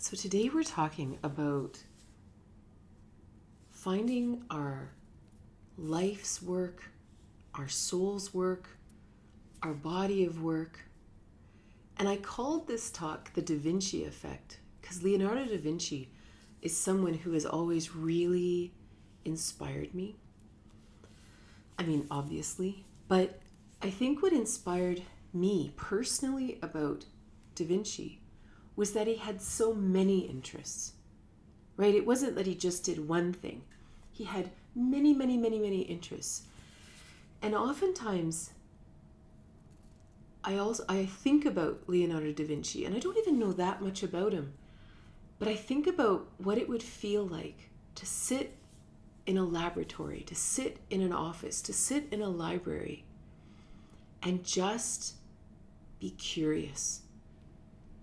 So today we're talking about finding our life's work, our soul's work, our body of work. And I called this talk the DaVinci effect because Leonardo da Vinci is someone who has always really inspired me. I mean, obviously, but I think what inspired me personally about Da Vinci was that he had so many interests, right? It wasn't that he just did one thing. He had many, many, many, many interests. And oftentimes, I think about Leonardo da Vinci, and I don't even know that much about him, but I think about what it would feel like to sit in a laboratory, to sit in an office, to sit in a library, and just be curious,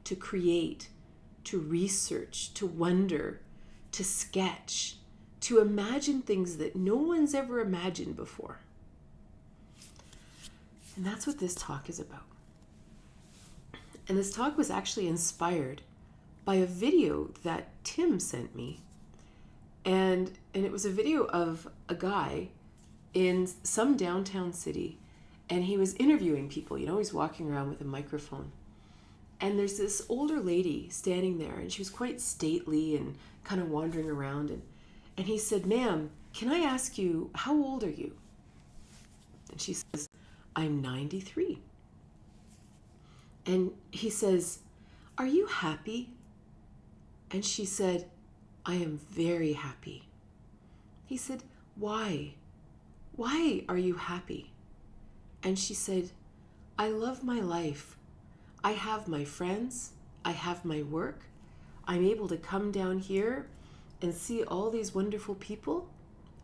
to create, to research, to wonder, to sketch, to imagine things that no one's ever imagined before. And that's what this talk is about. And this talk was actually inspired by a video that Tim sent me. And it was a video of a guy in some downtown city, and he was interviewing people. You know, he's walking around with a microphone. And there's this older lady standing there, and she was quite stately and kind of wandering around. And he said, "Ma'am, can I ask you, how old are you?" And she says, "I'm 93. And he says, "Are you happy?" And she said, "I am very happy." He said, "Why? Why are you happy?" And she said, "I love my life. I have my friends. I have my work. I'm able to come down here and see all these wonderful people.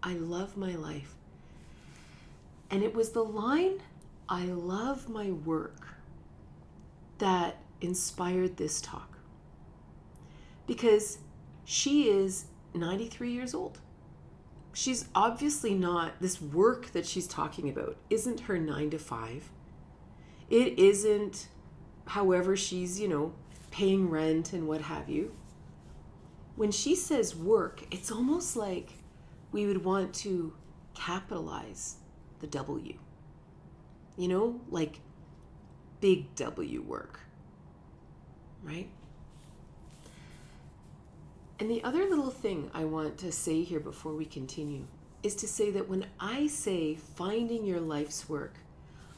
I love my life." And it was the line, "I love my work," that inspired this talk. Because she is 93 years old. She's obviously not, this work that she's talking about isn't her 9 to 5. It isn't however she's, paying rent and what have you. When she says work, it's almost like we would want to capitalize the W. Like big W work, right? And the other little thing I want to say here before we continue is to say that when I say finding your life's work,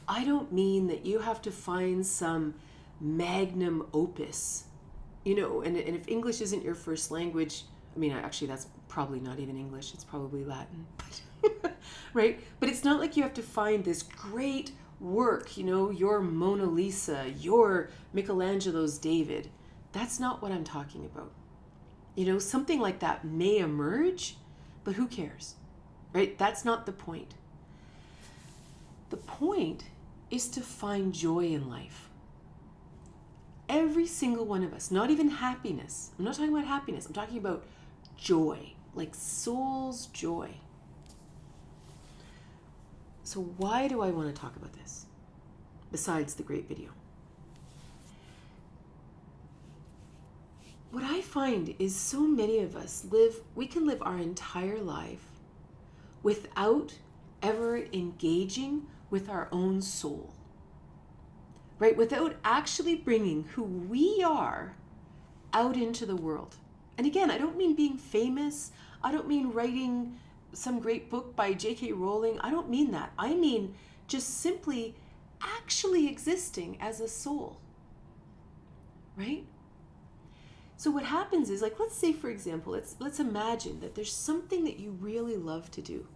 I don't mean that you have to find some magnum opus, and if English isn't your first language, actually that's probably not even English, it's probably Latin, right? But it's not like you have to find this great work, your Mona Lisa, your Michelangelo's David. That's not what I'm talking about. Something like that may emerge, but who cares, right? That's not the point. The point is to find joy in life. Every single one of us, not even happiness. I'm not talking about happiness. I'm talking about joy, like soul's joy. So why do I want to talk about this, besides the great video? What I find is so many of us we can live our entire life without ever engaging with our own soul, right? Without actually bringing who we are out into the world. And again, I don't mean being famous. I don't mean writing some great book by J.K. Rowling. I don't mean that. I mean just simply actually existing as a soul, right? So what happens is, like, let's say, for example, let's imagine that there's something that you really love to do.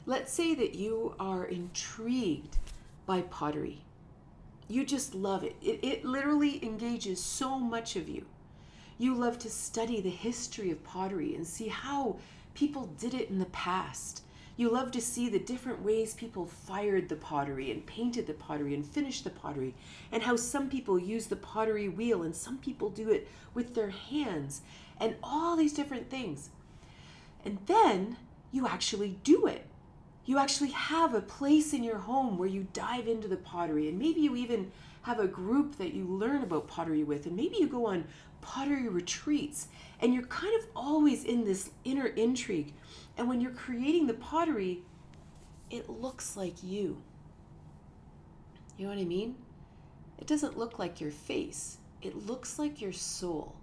Let's say that you are intrigued by pottery. You just love it. It literally engages so much of you. You love to study the history of pottery and see how people did it in the past. You love to see the different ways people fired the pottery and painted the pottery and finished the pottery, and how some people use the pottery wheel and some people do it with their hands, and all these different things. And then you actually do it. You actually have a place in your home where you dive into the pottery, and maybe you even have a group that you learn about pottery with, and maybe you go on pottery retreats, and you're kind of always in this inner intrigue. And when you're creating the pottery, it looks like you. You know what I mean? It doesn't look like your face. It looks like your soul.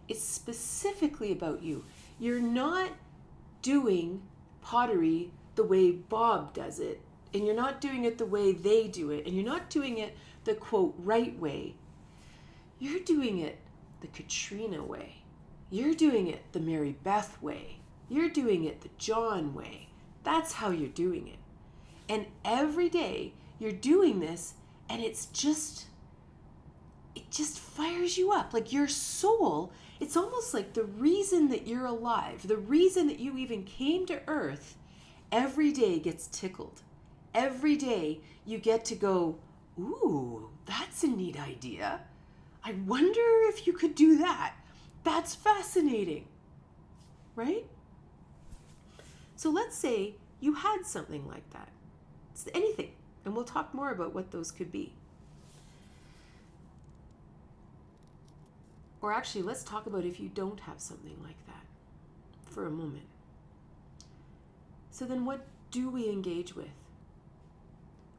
It's specifically about you. You're not doing pottery the way Bob does it, and you're not doing it the way they do it, and you're not doing it the quote right way. You're doing it the Katrina way. You're doing it the Mary Beth way. You're doing it the John way. That's how you're doing it. And every day you're doing this, and it just fires you up. Like your soul, it's almost like the reason that you're alive, the reason that you even came to earth, every day gets tickled. Every day you get to go, ooh, that's a neat idea. I wonder if you could do that. That's fascinating, right? So let's say you had something like that. It's anything, and we'll talk more about what those could be. Or actually, let's talk about if you don't have something like that for a moment. So then what do we engage with?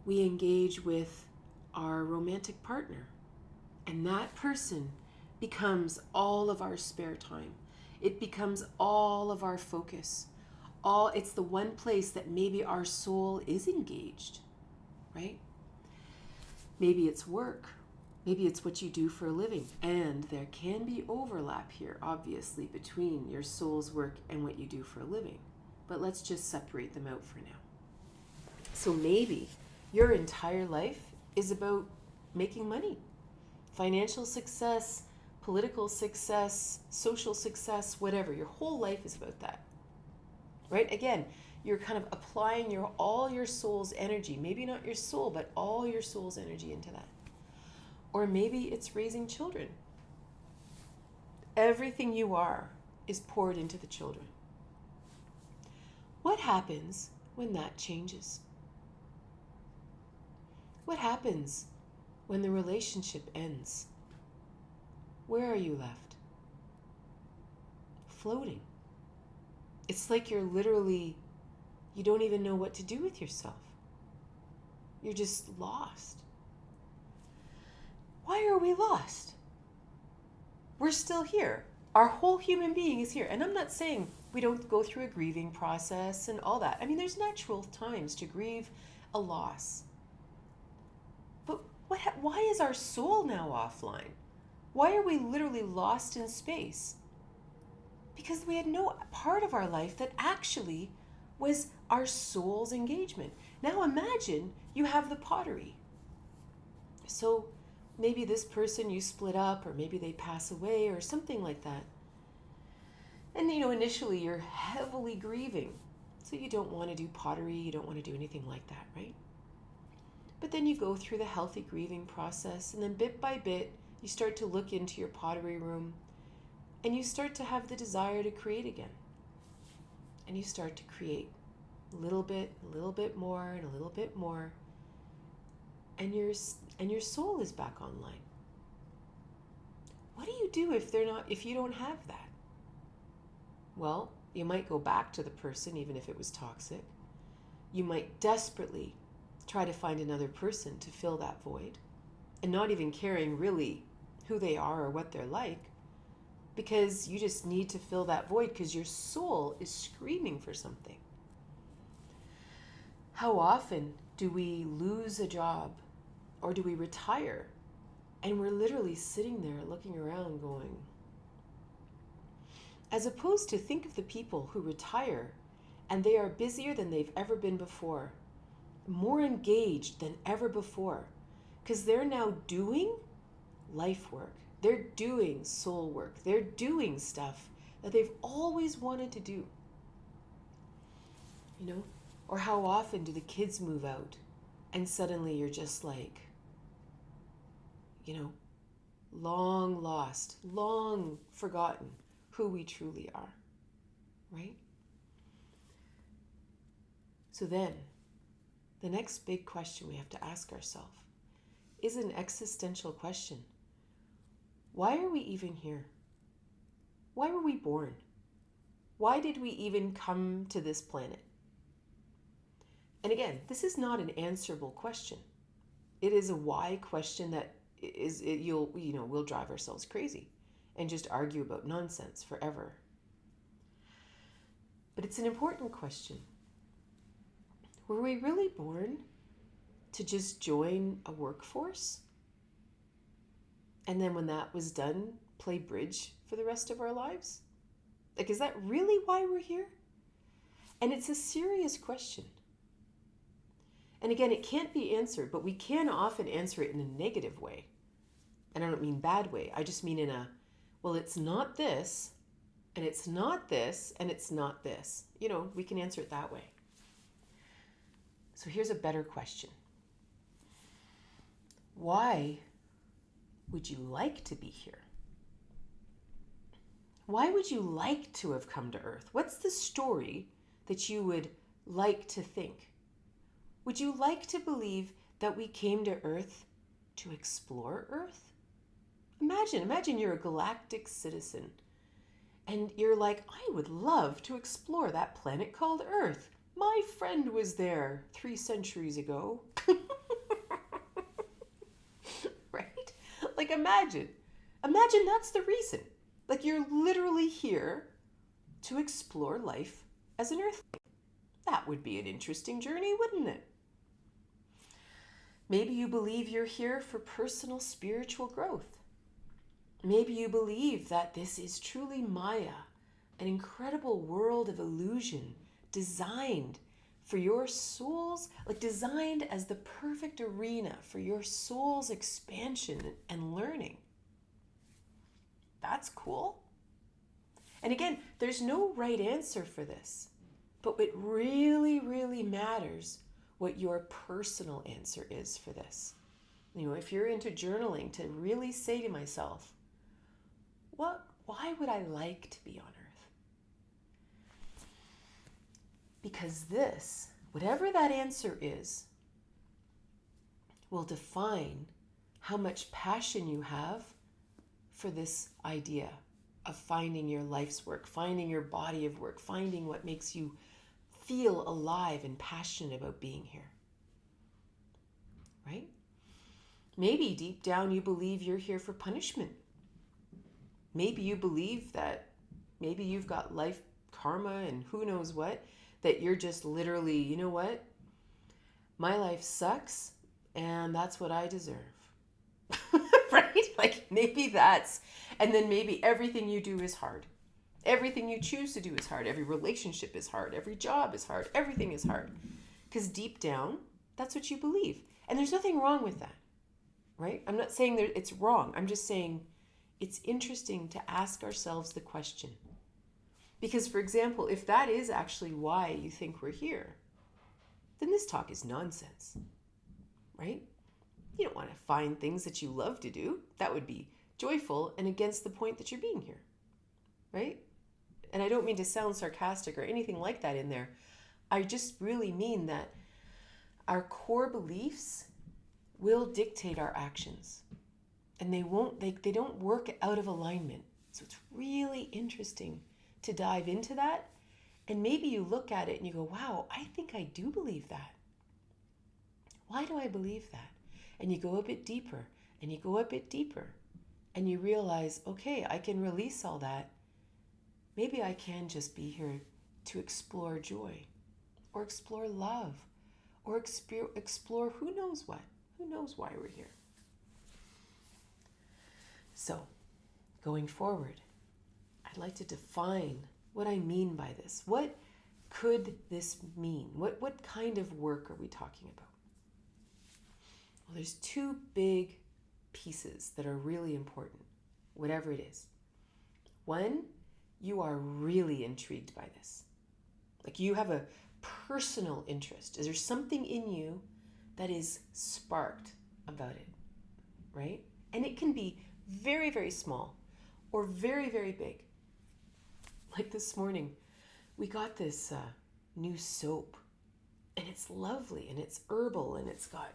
We engage with our romantic partner, and that person becomes all of our spare time. It becomes all of our focus. It's the one place that maybe our soul is engaged, right? Maybe it's work. Maybe it's what you do for a living. And there can be overlap here, obviously, between your soul's work and what you do for a living. But let's just separate them out for now. So maybe your entire life is about making money, financial success, political success, social success, whatever. Your whole life is about that, right? Again, you're kind of applying all your soul's energy, maybe not your soul, but all your soul's energy into that. Or maybe it's raising children. Everything you are is poured into the children. What happens when that changes? What happens when the relationship ends? Where are you left? Floating. It's like you don't even know what to do with yourself. You're just lost. Why are we lost? We're still here. Our whole human being is here. And I'm not saying we don't go through a grieving process and all that. I mean, there's natural times to grieve a loss. But why is our soul now offline? Why are we literally lost in space? Because we had no part of our life that actually was our soul's engagement. Now imagine you have the pottery. So maybe this person you split up, or maybe they pass away or something like that. And initially you're heavily grieving. So you don't want to do pottery, you don't want to do anything like that, right? But then you go through the healthy grieving process, and then bit by bit, you start to look into your pottery room, and you start to have the desire to create again. And you start to create a little bit more, and a little bit more. And your soul is back online. What do you do if you don't have that? Well, you might go back to the person, even if it was toxic. You might desperately try to find another person to fill that void, and not even caring really who they are or what they're like, because you just need to fill that void because your soul is screaming for something. How often do we lose a job, or do we retire, and we're literally sitting there looking around going, as opposed to think of the people who retire and they are busier than they've ever been before, more engaged than ever before, because they're now doing life work. They're doing soul work. They're doing stuff that they've always wanted to do. Or how often do the kids move out and suddenly you're just like, long lost, long forgotten who we truly are, right? So then, the next big question we have to ask ourselves is an existential question. Why are we even here? Why were we born? Why did we even come to this planet? And again, this is not an answerable question. It is a why question that we'll drive ourselves crazy and just argue about nonsense forever. But it's an important question. Were we really born to just join a workforce? And then when that was done, play bridge for the rest of our lives? Like, is that really why we're here? And it's a serious question. And again, it can't be answered, but we can often answer it in a negative way. And I don't mean bad way. I just mean in a, well, it's not this, and it's not this, and it's not this. We can answer it that way. So here's a better question. Why would you like to be here? Why would you like to have come to Earth? What's the story that you would like to think? Would you like to believe that we came to Earth to explore Earth? Imagine you're a galactic citizen and you're like, I would love to explore that planet called Earth. My friend was there 3 centuries ago. Right? Like imagine that's the reason. Like you're literally here to explore life as an Earthling. That would be an interesting journey, wouldn't it? Maybe you believe you're here for personal spiritual growth. Maybe you believe that this is truly Maya, an incredible world of illusion designed for your soul's, like designed as the perfect arena for your soul's expansion and learning. That's cool. And again, there's no right answer for this, but it really, really matters what your personal answer is for this. If you're into journaling, to really say to myself, why would I like to be on Earth? Because this, whatever that answer is, will define how much passion you have for this idea of finding your life's work, finding your body of work, finding what makes you feel alive and passionate about being here. Right? Maybe deep down you believe you're here for punishment. Maybe you believe that maybe you've got life karma and who knows what, that you're just literally, you know what? My life sucks and that's what I deserve. Right? Like maybe that's, and then maybe everything you do is hard. Everything you choose to do is hard. Every relationship is hard. Every job is hard. Everything is hard. Because deep down, that's what you believe. And there's nothing wrong with that, right? I'm not saying that it's wrong. I'm just saying it's interesting to ask ourselves the question. Because, for example, if that is actually why you think we're here, then this talk is nonsense, right? You don't want to find things that you love to do. That would be joyful and against the point that you're being here, right? And I don't mean to sound sarcastic or anything like that in there. I just really mean that our core beliefs will dictate our actions. And they don't work out of alignment. So it's really interesting to dive into that. And maybe you look at it and you go, wow, I think I do believe that. Why do I believe that? And you go a bit deeper and you go a bit deeper and you realize, okay, I can release all that. Maybe I can just be here to explore joy or explore love or explore who knows what. Who knows why we're here? So, going forward, I'd like to define what I mean by this. What could this mean? What kind of work are we talking about? Well, there's 2 big pieces that are really important, whatever it is. One, you are really intrigued by this. Like you have a personal interest. Is there something in you that is sparked about it, right? And it can be very, very small or very, very big. Like this morning, we got this new soap and it's lovely and it's herbal and it's got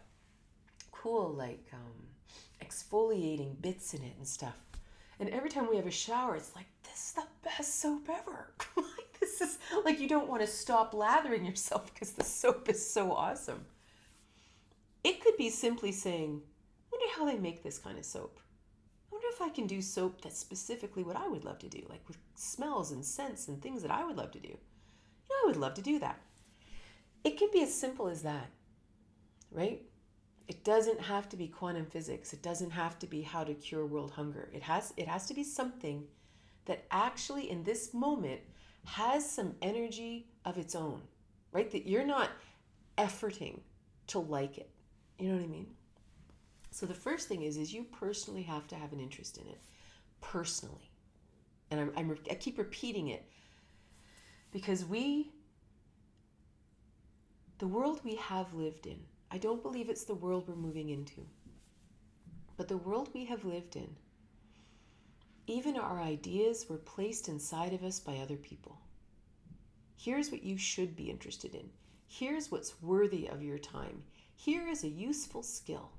cool like exfoliating bits in it and stuff. And every time we have a shower, it's like, this is the best soap ever. Like, this is like, you don't want to stop lathering yourself because the soap is so awesome. It could be simply saying, I wonder how they make this kind of soap. I wonder if I can do soap that's specifically what I would love to do, like with smells and scents and things that I would love to do. I would love to do that. It can be as simple as that, right? It doesn't have to be quantum physics. It doesn't have to be how to cure world hunger. It has to be something that actually in this moment has some energy of its own, right? That you're not efforting to like it. You know what I mean? So the first thing is you personally have to have an interest in it, personally. And I keep repeating it because the world we have lived in, I don't believe it's the world we're moving into, but the world we have lived in, even our ideas were placed inside of us by other people. Here's what you should be interested in. Here's what's worthy of your time. Here is a useful skill.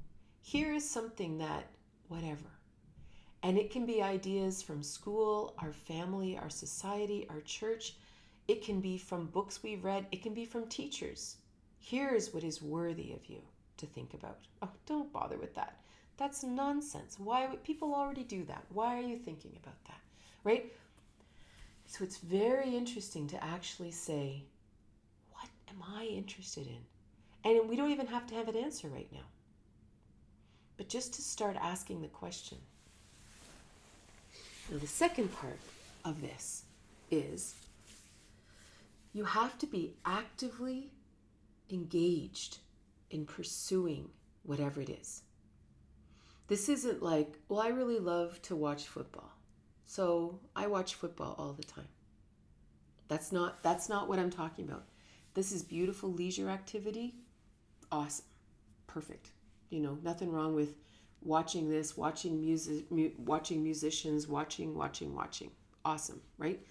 Here is something that, whatever. And it can be ideas from school, our family, our society, our church. It can be from books we've read. It can be from teachers. Here's what is worthy of you to think about. Oh, don't bother with that. That's nonsense. Why would people already do that? Why are you thinking about that? Right? So it's very interesting to actually say, what am I interested in? And we don't even have to have an answer right now. But just to start asking the question. Now, the second part of this is you have to be actively engaged in pursuing whatever it is. This isn't like, well, I really love to watch football, so I watch football all the time. That's not what I'm talking about. This is beautiful leisure activity. Awesome. Perfect. You know, nothing wrong with watching this, watching music, watching musicians, watching. Awesome, right?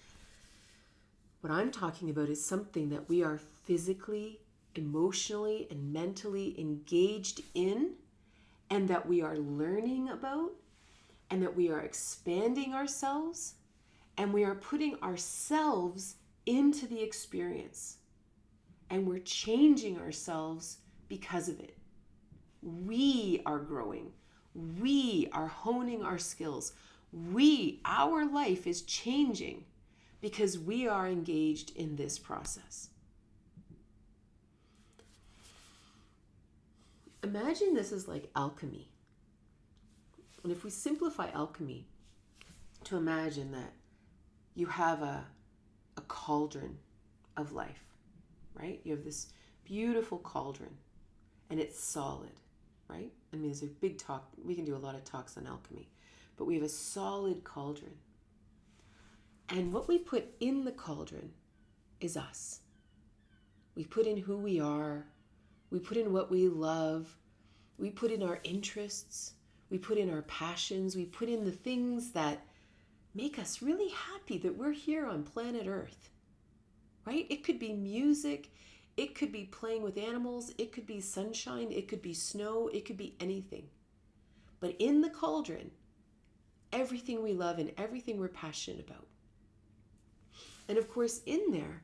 What I'm talking about is something that we are physically, emotionally, and mentally engaged in, and that we are learning about, and that we are expanding ourselves, and we are putting ourselves into the experience, and we're changing ourselves because of it. We are growing. We are honing our skills. Our life is changing because we are engaged in this process. Imagine this is like alchemy. And if we simplify alchemy to imagine that you have a cauldron of life, right? You have this beautiful cauldron and it's solid, right? I mean, there's a big talk. We can do a lot of talks on alchemy, but we have a solid cauldron. And what we put in the cauldron is us. We put in who we are. We put in what we love. We put in our interests. We put in our passions. We put in the things that make us really happy that we're here on planet Earth, right? It could be music. It could be playing with animals. It could be sunshine. It could be snow. It could be anything. But in the cauldron, everything we love and everything we're passionate about. And of course, in there,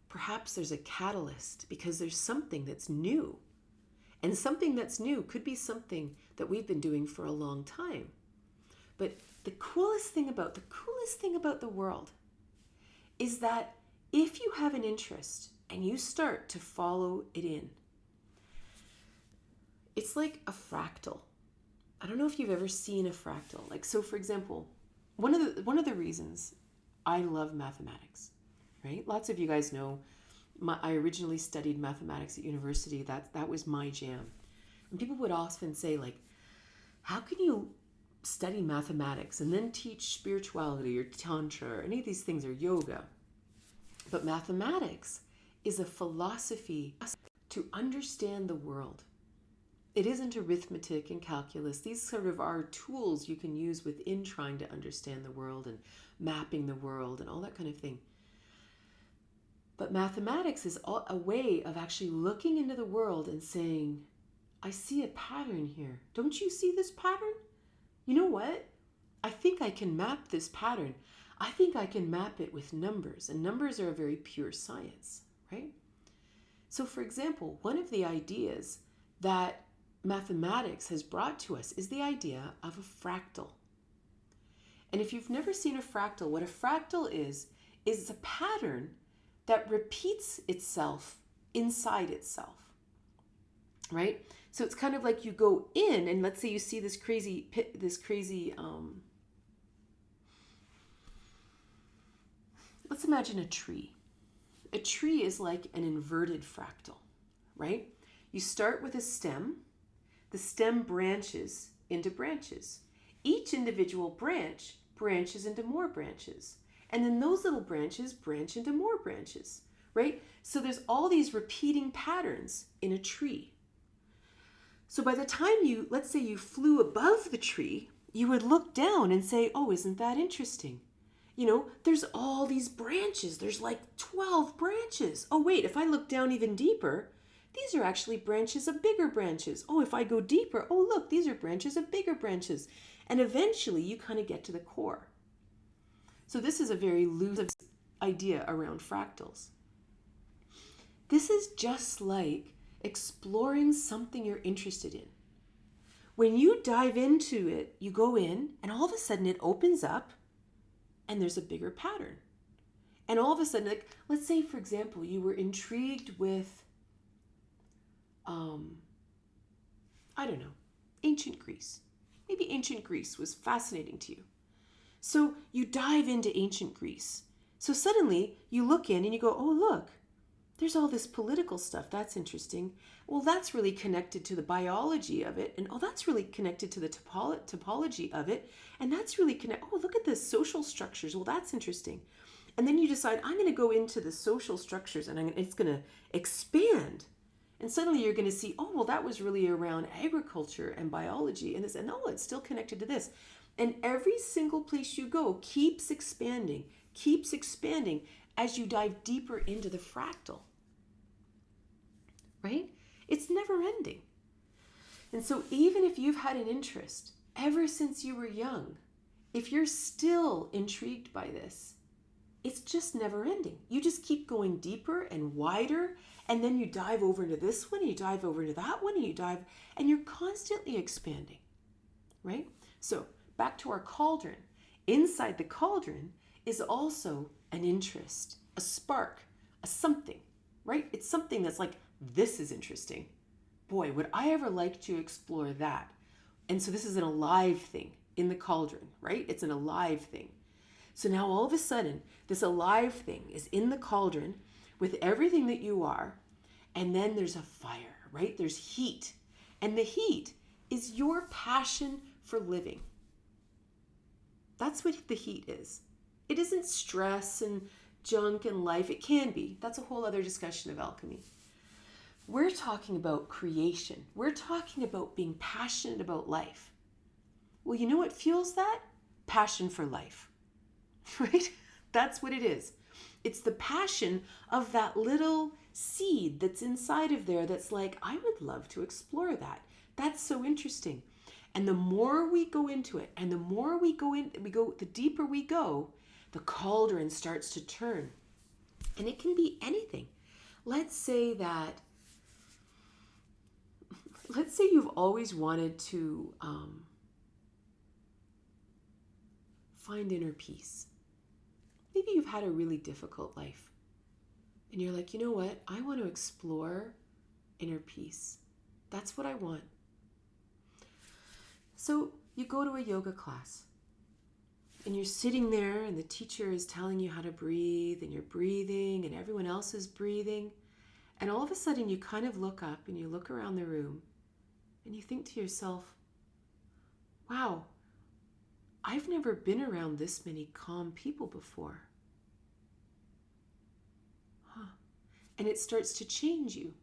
perhaps there's a catalyst because there's something that's new. And something that's new could be something that we've been doing for a long time. But the coolest thing about the world is that if you have an interest and you start to follow it in, it's like a fractal. I don't know if you've ever seen a fractal. Like, so for example, one of the reasons I love mathematics, right? Lots of you guys know I originally studied mathematics at university. That was my jam. And people would often say, like, how can you study mathematics and then teach spirituality or tantra or any of these things or yoga? But mathematics is a philosophy to understand the world. It isn't arithmetic and calculus. These sort of are tools you can use within trying to understand the world and mapping the world and all that kind of thing. But mathematics is a way of actually looking into the world and saying, I see a pattern here. Don't you see this pattern? You know what? I think I can map this pattern. I think I can map it with numbers, and numbers are a very pure science, right? So, for example, one of the ideas that mathematics has brought to us is the idea of a fractal. And if you've never seen a fractal, what a fractal is a pattern that repeats itself inside itself, right? So it's kind of like you go in, and let's say you see this crazy, let's imagine a tree. A tree is like an inverted fractal, right? You start with a stem. The stem branches into branches. Each individual branch branches into more branches. And then those little branches branch into more branches, right? So there's all these repeating patterns in a tree. So by the time let's say you flew above the tree, you would look down and say, oh, isn't that interesting? You know, there's all these branches. There's like 12 branches. Oh, wait, if I look down even deeper, these are actually branches of bigger branches. Oh, if I go deeper, oh, look, these are branches of bigger branches. And eventually you kind of get to the core. So this is a very loose idea around fractals. This is just like exploring something you're interested in. When you dive into it, you go in and all of a sudden it opens up and there's a bigger pattern. And all of a sudden, like, let's say, for example, you were intrigued with, I don't know, ancient Greece. Maybe ancient Greece was fascinating to you. So you dive into ancient Greece. So suddenly you look in and you go, oh, look, there's all this political stuff. That's interesting. Well, that's really connected to the biology of it. And oh, that's really connected to the topology of it. And that's really connected. Oh, look at the social structures. Well, that's interesting. And then you decide, I'm going to go into the social structures and it's going to expand. And suddenly you're going to see, oh, well, that was really around agriculture and biology. And oh, it's still connected to this. And every single place you go keeps expanding as you dive deeper into the fractal, right? It's never ending. And so even if you've had an interest ever since you were young, if you're still intrigued by this, it's just never ending. You just keep going deeper and wider, and then you dive over into this one, and you dive over into that one, and you're constantly expanding, right? So back to our cauldron. Inside the cauldron is also an interest, a spark, a something, right? It's something that's like, this is interesting. Boy, would I ever like to explore that? And so this is an alive thing in the cauldron, right? It's an alive thing. So now all of a sudden, this alive thing is in the cauldron with everything that you are, and then there's a fire, right? There's heat. And the heat is your passion for living. That's what the heat is. It isn't stress and junk and life. It can be. That's a whole other discussion of alchemy. We're talking about creation. We're talking about being passionate about life. Well, you know what fuels that? Passion for life, right? That's what it is. It's the passion of that little seed that's inside of there that's like, I would love to explore that. That's so interesting. And the more we go into it, and the more the deeper we go, the cauldron starts to turn. And it can be anything. Let's say you've always wanted to find inner peace. Maybe you've had a really difficult life. And you're like, you know what? I want to explore inner peace. That's what I want. So you go to a yoga class. And you're sitting there and the teacher is telling you how to breathe, and you're breathing and everyone else is breathing. And all of a sudden you kind of look up and you look around the room and you think to yourself, wow, I've never been around this many calm people before. And it starts to change you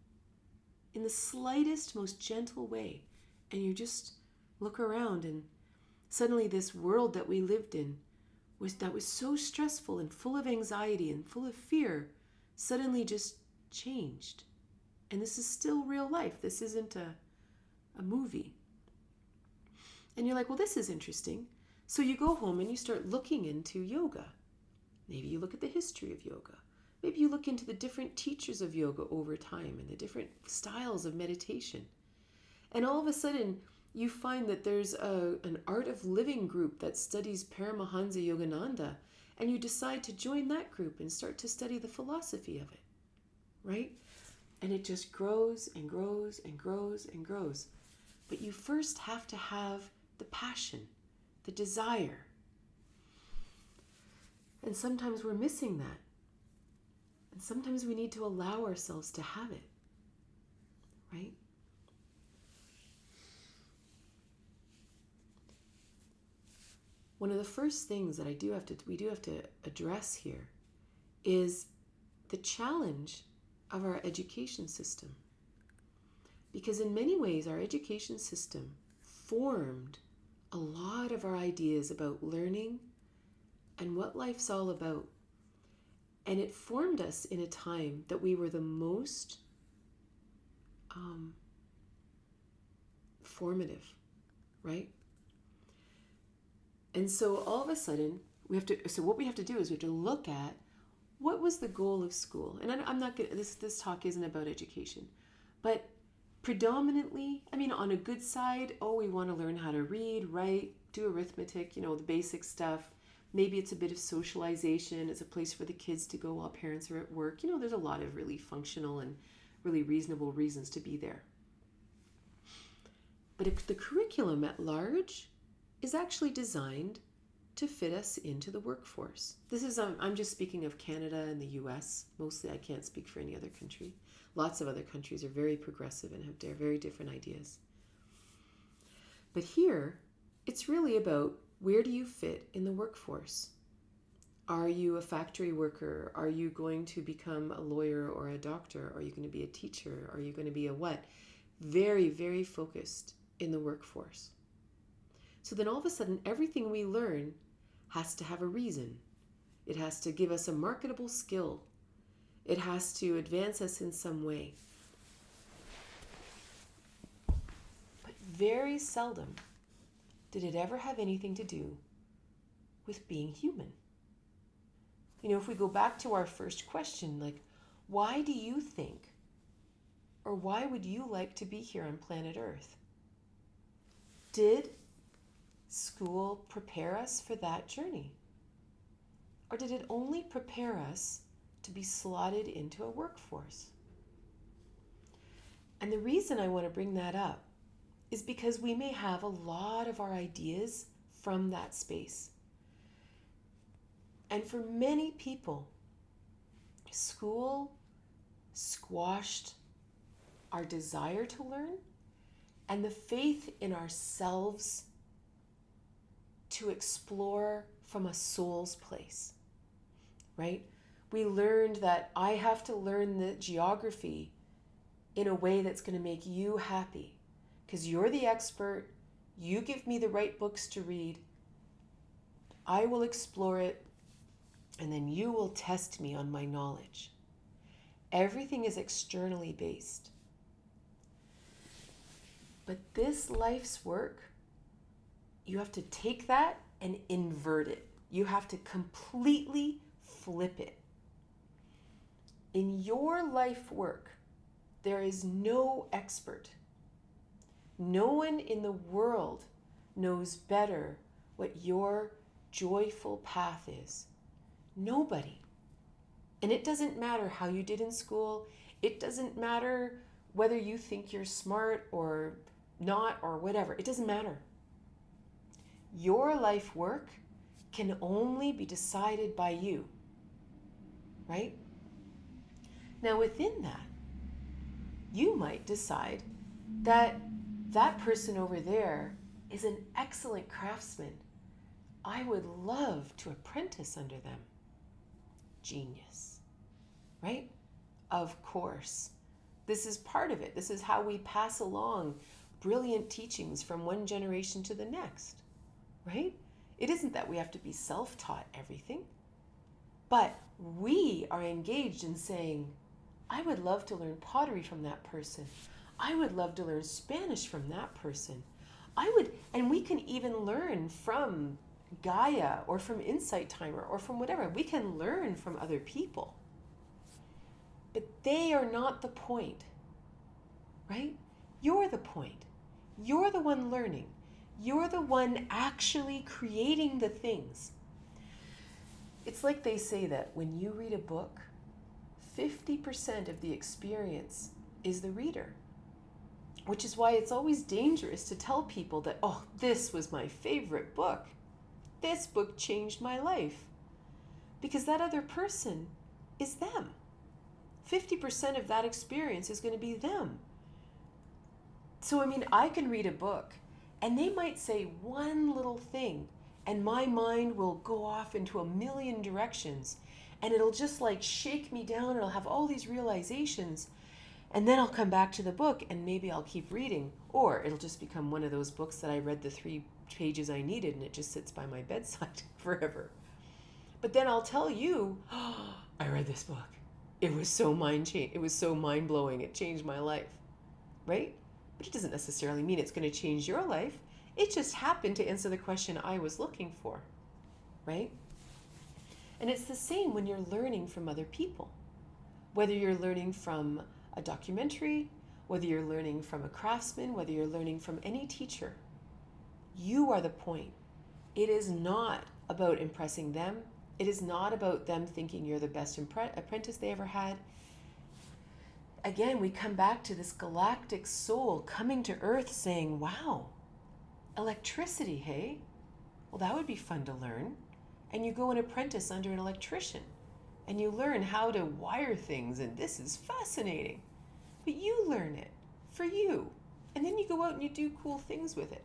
in the slightest, most gentle way. And you just look around, and suddenly this world that we lived in that was so stressful and full of anxiety and full of fear suddenly just changed. And this is still real life. This isn't a a movie. And you're like, well, this is interesting. So you go home and you start looking into yoga. Maybe you look at the history of yoga. Maybe you look into the different teachers of yoga over time and the different styles of meditation. And all of a sudden, you find that there's an art of living group that studies Paramahansa Yogananda, and you decide to join that group and start to study the philosophy of it, right? And it just grows and grows and grows and grows. But you first have to have the passion, the desire. And sometimes we're missing that. And sometimes we need to allow ourselves to have it, right? One of the first things that we do have to address here is the challenge of our education system. Because in many ways, our education system formed a lot of our ideas about learning and what life's all about. And it formed us in a time that we were the most formative, right? And so all of a sudden, what we have to do is we have to look at what was the goal of school. And I'm not going to, this talk isn't about education, but predominantly, I mean, on a good side, we want to learn how to read, write, do arithmetic, the basic stuff. Maybe it's a bit of socialization. It's a place for the kids to go while parents are at work. There's a lot of really functional and really reasonable reasons to be there. But if the curriculum at large is actually designed to fit us into the workforce. This is, I'm just speaking of Canada and the US. Mostly I can't speak for any other country. Lots of other countries are very progressive and have very different ideas. But here, it's really about, where do you fit in the workforce? Are you a factory worker? Are you going to become a lawyer or a doctor? Are you going to be a teacher? Are you going to be a what? Very, very focused in the workforce. So then all of a sudden, everything we learn has to have a reason. It has to give us a marketable skill. It has to advance us in some way. But very seldom did it ever have anything to do with being human. If we go back to our first question, like, why do you think, or why would you like to be here on planet Earth? Did school prepare us for that journey? Or did it only prepare us to be slotted into a workforce? And the reason I want to bring that up is because we may have a lot of our ideas from that space. And for many people, school squashed our desire to learn and the faith in ourselves to explore from a soul's place, right? We learned that I have to learn the geography in a way that's going to make you happy because you're the expert. You give me the right books to read. I will explore it, and then you will test me on my knowledge. Everything is externally based. But this life's work, you have to take that and invert it. You have to completely flip it. In your life work, there is no expert. No one in the world knows better what your joyful path is. Nobody. And it doesn't matter how you did in school. It doesn't matter whether you think you're smart or not or whatever. It doesn't matter. Your life work can only be decided by you, right? Now within that, you might decide that that person over there is an excellent craftsman. I would love to apprentice under them. Genius, right? Of course. This is part of it. This is how we pass along brilliant teachings from one generation to the next, right? It isn't that we have to be self-taught everything, but we are engaged in saying, I would love to learn pottery from that person. I would love to learn Spanish from that person. And we can even learn from Gaia or from Insight Timer or from whatever. We can learn from other people. But they are not the point, right? You're the point. You're the one learning. You're the one actually creating the things. It's like they say that when you read a book, 50% of the experience is the reader. Which is why it's always dangerous to tell people that, oh, this was my favorite book. This book changed my life. Because that other person is them. 50% of that experience is going to be them. So, I mean, I can read a book and they might say one little thing and my mind will go off into a million directions and it'll just like shake me down and I'll have all these realizations. And then I'll come back to the book and maybe I'll keep reading, or it'll just become one of those books that I read the 3 pages I needed and it just sits by my bedside forever. But then I'll tell you, oh, I read this book. It was so mind-blowing. It changed my life, right? But it doesn't necessarily mean it's going to change your life. It just happened to answer the question I was looking for, right? And it's the same when you're learning from other people. Whether you're learning from a documentary, whether you're learning from a craftsman, whether you're learning from any teacher, you are the point. It is not about impressing them. It is not about them thinking you're the best apprentice they ever had. Again, we come back to this galactic soul coming to Earth saying, wow, electricity, hey? Well, that would be fun to learn. And you go and apprentice under an electrician. And you learn how to wire things, and this is fascinating. But you learn it for you. And then you go out and you do cool things with it.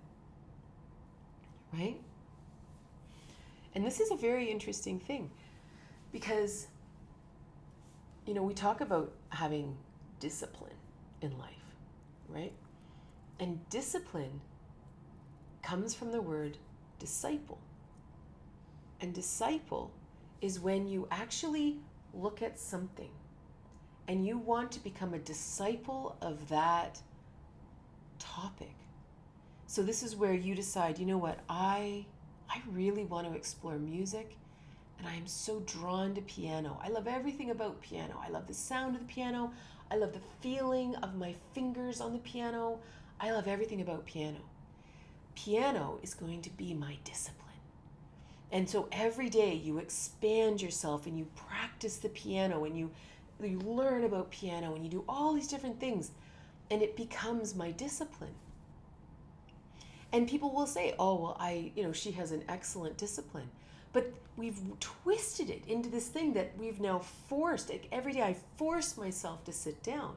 Right? And this is a very interesting thing because, we talk about having discipline in life, right? And discipline comes from the word disciple. And disciple is when you actually look at something and you want to become a disciple of that topic. So this is where you decide, you know what, I really want to explore music and I am so drawn to piano. I love everything about piano. I love the sound of the piano. I love the feeling of my fingers on the piano. I love everything about piano. Piano is going to be my discipline. And so every day you expand yourself and you practice the piano and you learn about piano and you do all these different things and it becomes my discipline. And people will say, oh, well, she has an excellent discipline. But we've twisted it into this thing that we've now forced. Like every day I force myself to sit down.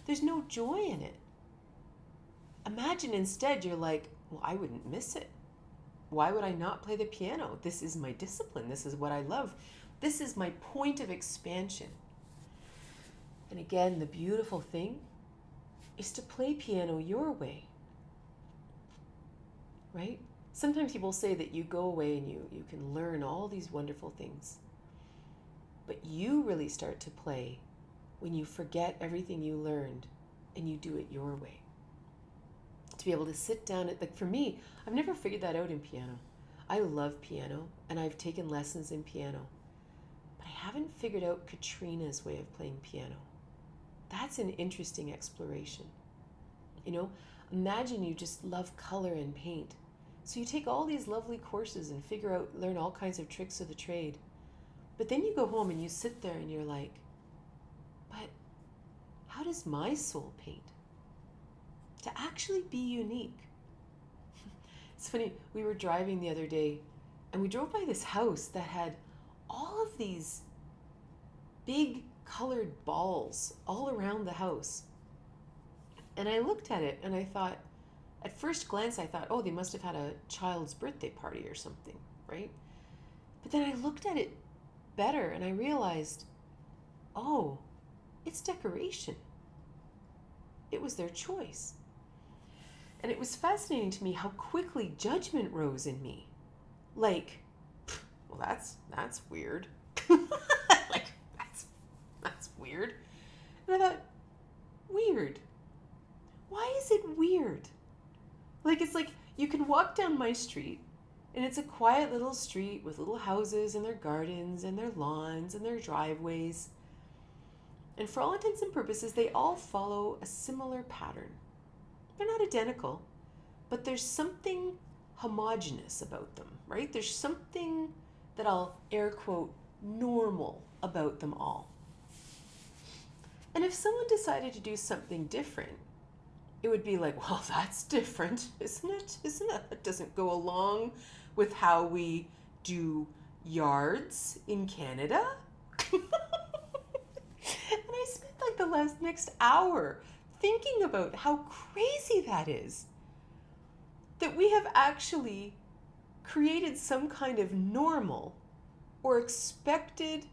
There's no joy in it. Imagine instead you're like, well, I wouldn't miss it. Why would I not play the piano? This is my discipline. This is what I love. This is my point of expansion. And again, the beautiful thing is to play piano your way. Right? Sometimes people say that you go away and you can learn all these wonderful things. But you really start to play when you forget everything you learned and you do it your way. To be able to sit down for me, I've never figured that out in piano. I love piano and I've taken lessons in piano. But I haven't figured out Katrina's way of playing piano. That's an interesting exploration. Imagine you just love color and paint. So you take all these lovely courses and learn all kinds of tricks of the trade. But then you go home and you sit there and you're like, but how does my soul paint? To actually be unique. It's funny, we were driving the other day and we drove by this house that had all of these big colored balls all around the house. And I looked at it and I thought, at first glance, I thought, oh, they must have had a child's birthday party or something, right? But then I looked at it better and I realized, oh, it's decoration. It was their choice. And it was fascinating to me how quickly judgment rose in me. Like, well, that's weird. Like, that's weird. And I thought, weird. Why is it weird? It's like you can walk down my street and it's a quiet little street with little houses and their gardens and their lawns and their driveways. And for all intents and purposes, they all follow a similar pattern. They're not identical, but there's something homogenous about them, right? There's something that I'll air quote normal about them all. And if someone decided to do something different, it would be like, well, that's different, isn't it? Isn't it? It doesn't go along with how we do yards in Canada. And I spent the next hour thinking about how crazy that is. That we have actually created some kind of normal or expected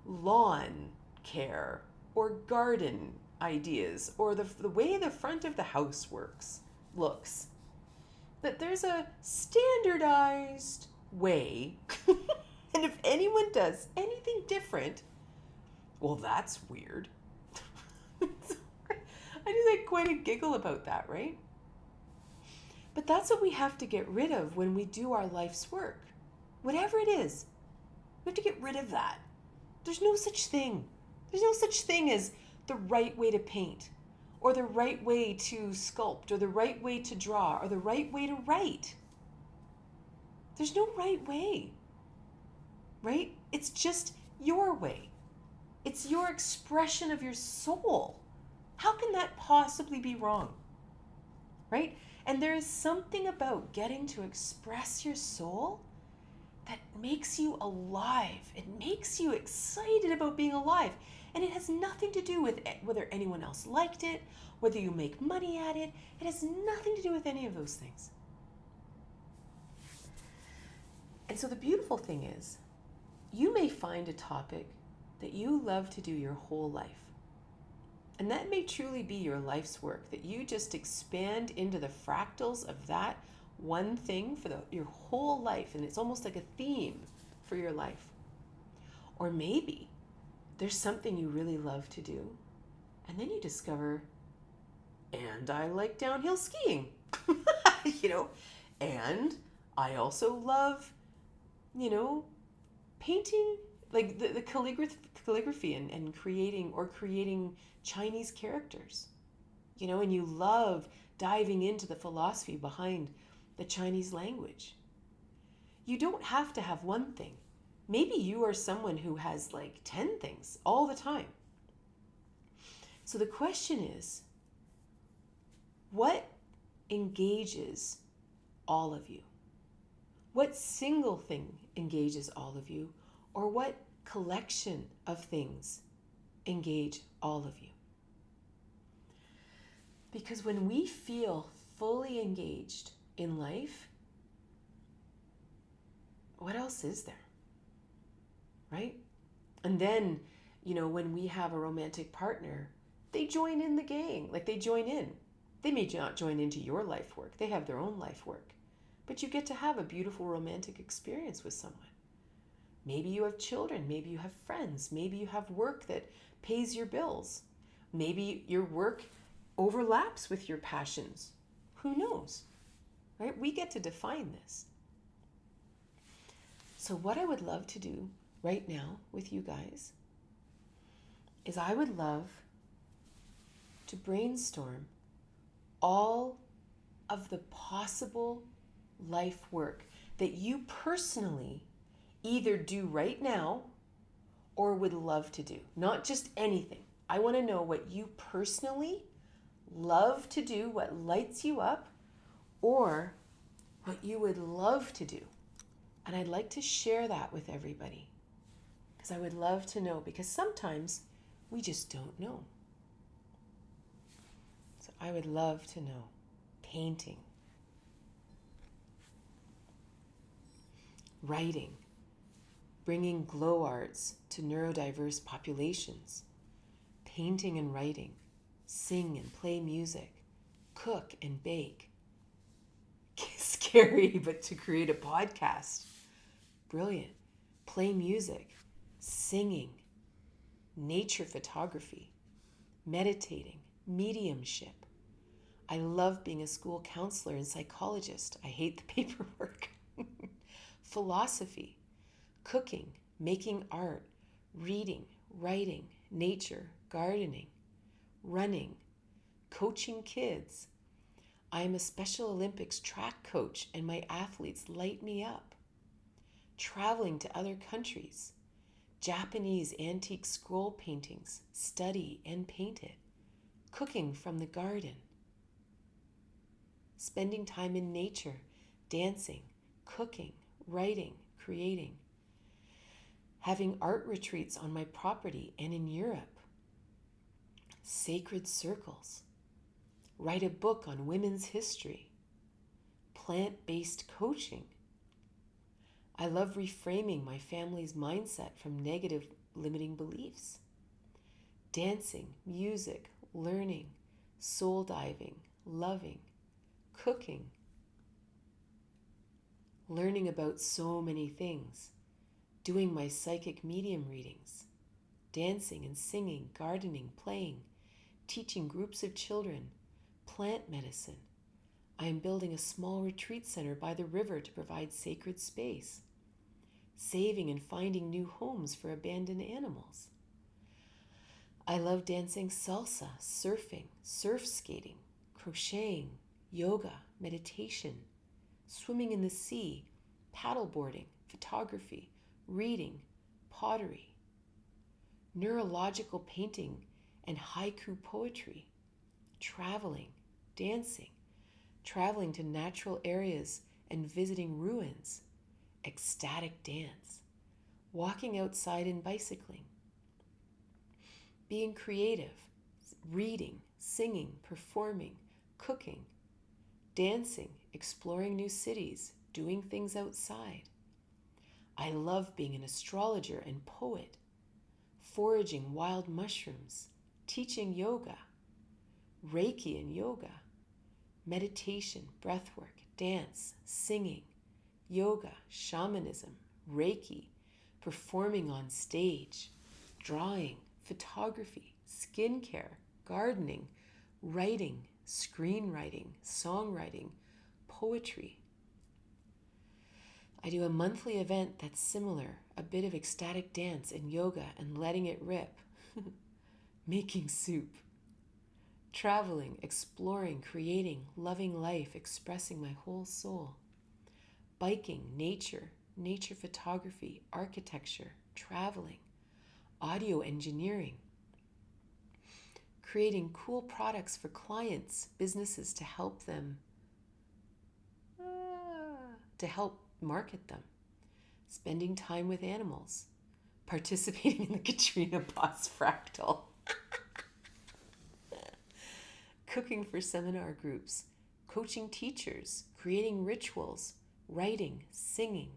lawn care or garden ideas or the way the front of the house looks. That there's a standardized way, and if anyone does anything different, well, that's weird. I just quite a giggle about that, right? But that's what we have to get rid of when we do our life's work. Whatever it is, we have to get rid of that. There's no such thing. There's no such thing as the right way to paint, or the right way to sculpt, or the right way to draw, or the right way to write. There's no right way, right? It's just your way. It's your expression of your soul. How can that possibly be wrong, right? And there is something about getting to express your soul that makes you alive. It makes you excited about being alive. And it has nothing to do with whether anyone else liked it, whether you make money at it. It has nothing to do with any of those things. And so the beautiful thing is, you may find a topic that you love to do your whole life. And that may truly be your life's work, that you just expand into the fractals of that one thing for your whole life. And it's almost like a theme for your life. Or maybe there's something you really love to do, and then you discover, and I like downhill skiing, and I also love, painting, like the calligraphy and creating Chinese characters, and you love diving into the philosophy behind the Chinese language. You don't have to have one thing. Maybe you are someone who has 10 things all the time. So the question is, what engages all of you? What single thing engages all of you? Or what collection of things engage all of you? Because when we feel fully engaged in life, what else is there? Right? And then, when we have a romantic partner, they join in the gang. They join in. They may not join into your life work. They have their own life work. But you get to have a beautiful romantic experience with someone. Maybe you have children. Maybe you have friends. Maybe you have work that pays your bills. Maybe your work overlaps with your passions. Who knows? Right? We get to define this. So what I would love to do right now with you guys is I would love to brainstorm all of the possible life work that you personally either do right now or would love to do. Not just anything. I want to know what you personally love to do, what lights you up, or what you would love to do. And I'd like to share that with everybody. Because I would love to know, because sometimes we just don't know. So I would love to know. Painting, writing, bringing glow arts to neurodiverse populations, painting and writing, sing and play music, cook and bake. Scary, but to create a podcast. Brilliant. Play music, singing, nature photography, meditating, mediumship, I love being a school counselor and psychologist. I hate the paperwork. Philosophy, cooking, making art, reading, writing, nature, gardening, running, coaching kids. I am a Special Olympics track coach and my athletes light me up. Traveling to other countries, Japanese antique scroll paintings, study and paint it. Cooking from the garden. Spending time in nature, dancing, cooking, writing, creating. Having art retreats on my property and in Europe. Sacred circles. Write a book on women's history. Plant-based coaching. I love reframing my family's mindset from negative limiting beliefs. Dancing, music, learning, soul diving, loving, cooking. Learning about so many things. Doing my psychic medium readings. Dancing and singing, gardening, playing, teaching groups of children, plant medicine. I am building a small retreat center by the river to provide sacred space. Saving and finding new homes for abandoned animals. I love dancing salsa, surfing, surf skating, crocheting, yoga, meditation, swimming in the sea, paddleboarding, photography, reading, pottery, neurological painting and haiku poetry, traveling, dancing, traveling to natural areas and visiting ruins, ecstatic dance, walking outside and bicycling, being creative, reading, singing, performing, cooking, dancing, exploring new cities, doing things outside. I love being an astrologer and poet, foraging wild mushrooms, teaching yoga, Reiki and yoga, meditation, breathwork, dance, singing, yoga, shamanism, Reiki, performing on stage, drawing, photography, skincare, gardening, writing, screenwriting, songwriting, poetry. I do a monthly event that's similar, a bit of ecstatic dance and yoga and letting it rip. Making soup. Traveling, exploring, creating, loving life, expressing my whole soul. Biking, nature photography, architecture, traveling, audio engineering. Creating cool products for clients, businesses to help them, to help market them. Spending time with animals. Participating in the Katrina Boss fractal. Cooking for seminar groups, coaching teachers, creating rituals, writing, singing,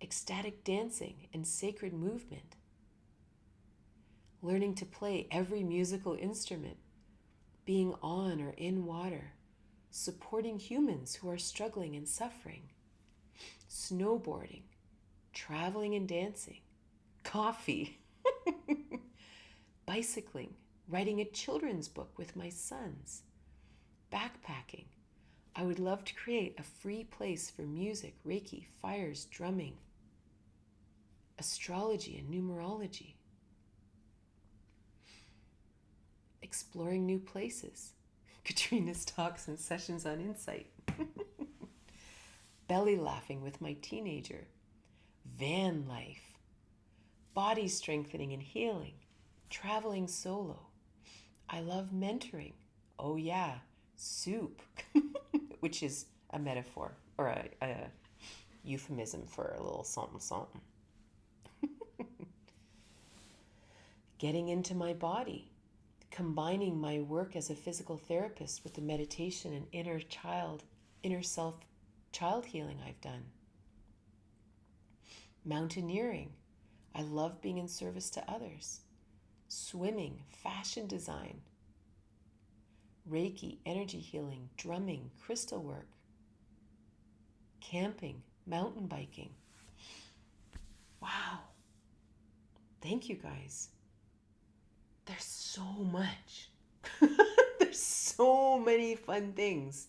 ecstatic dancing and sacred movement, learning to play every musical instrument, being on or in water, supporting humans who are struggling and suffering, snowboarding, traveling and dancing, coffee, bicycling, writing a children's book with my sons, backpacking. I would love to create a free place for music, Reiki, fires, drumming, astrology and numerology. Exploring new places, Katrina's talks and sessions on insight. Belly laughing with my teenager, van life, body strengthening and healing, traveling solo. I love mentoring. Oh yeah, soup, which is a metaphor or a euphemism for a little something something. Getting into my body, combining my work as a physical therapist with the meditation and inner self child healing I've done. Mountaineering. I love being in service to others. Swimming, fashion design, Reiki, energy healing, drumming, crystal work, camping, mountain biking. Wow. Thank you guys. There's so much. There's so many fun things.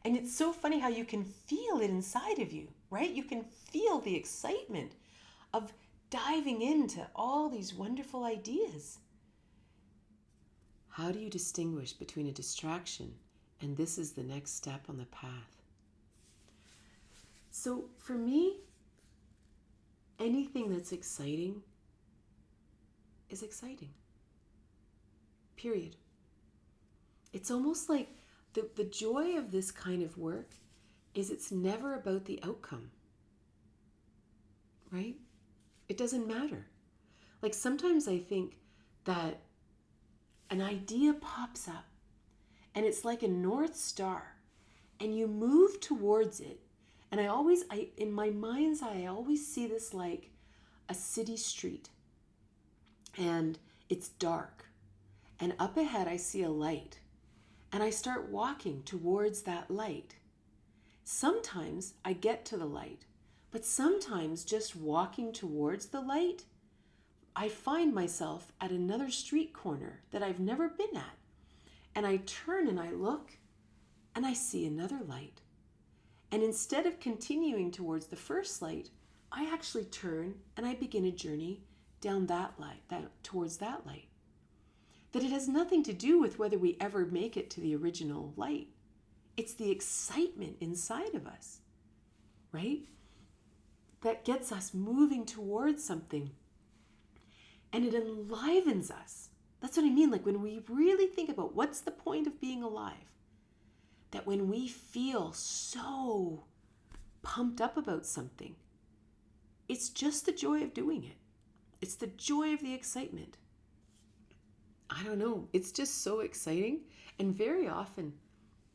And it's so funny how you can feel it inside of you, right? You can feel the excitement of diving into all these wonderful ideas. How do you distinguish between a distraction and this is the next step on the path? So for me, anything that's exciting is exciting. Period. It's almost like the joy of this kind of work is it's never about the outcome, right? It doesn't matter. Like sometimes I think that an idea pops up and it's like a North Star and you move towards it. And in my mind's eye, I always see this like a city street and it's dark. And up ahead, I see a light and I start walking towards that light. Sometimes I get to the light, but sometimes just walking towards the light, I find myself at another street corner that I've never been at. And I turn and I look and I see another light. And instead of continuing towards the first light, I actually turn and I begin a journey down that light, towards that light. That it has nothing to do with whether we ever make it to the original light. It's the excitement inside of us, right? That gets us moving towards something. And it enlivens us. That's what I mean. Like when we really think about what's the point of being alive, that when we feel so pumped up about something, it's just the joy of doing it. It's the joy of the excitement. I don't know. It's just so exciting. And very often,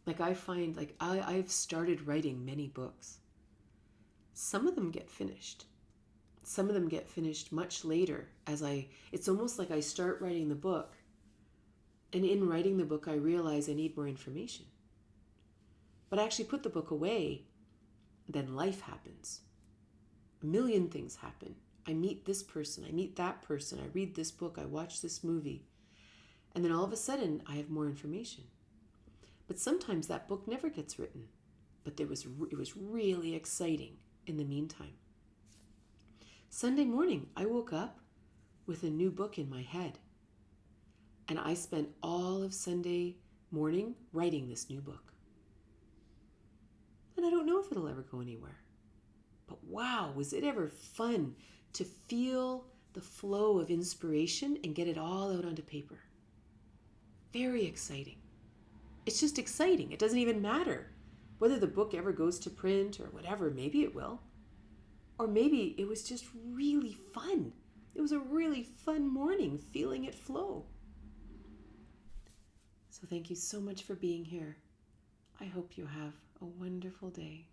like I find, like I've started writing many books. Some of them get finished. Some of them get finished much later it's almost like I start writing the book. And in writing the book, I realize I need more information. But I actually put the book away. Then life happens. A million things happen. I meet this person. I meet that person. I read this book. I watch this movie. And then all of a sudden, I have more information. But sometimes that book never gets written. But it was really exciting in the meantime. Sunday morning, I woke up with a new book in my head. And I spent all of Sunday morning writing this new book. And I don't know if it'll ever go anywhere. But wow, was it ever fun to feel the flow of inspiration and get it all out onto paper. Very exciting. It's just exciting. It doesn't even matter whether the book ever goes to print or whatever. Maybe it will. Or maybe it was just really fun. It was a really fun morning feeling it flow. So thank you so much for being here. I hope you have a wonderful day.